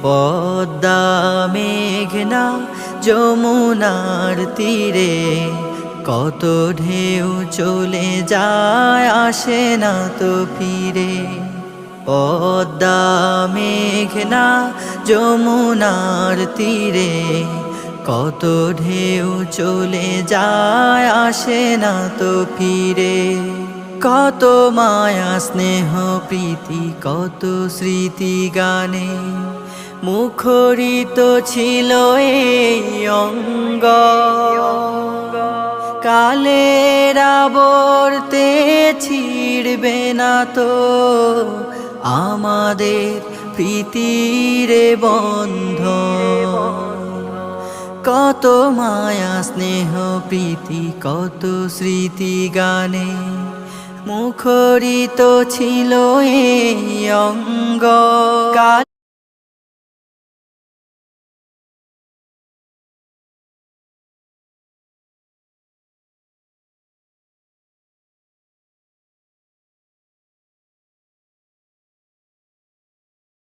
পদ্মা মেঘনা যমুনার তীরে কত ঢেউ চলে যায় আসে না তো ফিরে। পদ্মা মেঘনা যমুনার তীরে কত ঢেউ চলে যায় আসে না তো ফিরে। কত মায়া স্নেহ প্রীতি কত স্মৃতি গানে মুখরিত ছিল এই অঙ্গ। কালের আবর্তে ছিড়বে না তো আমাদের প্রীতির বন্ধন। কত মায়া স্নেহ প্রীতি কত স্মৃতি গানে মুখরিত ছিল এই অঙ্গ।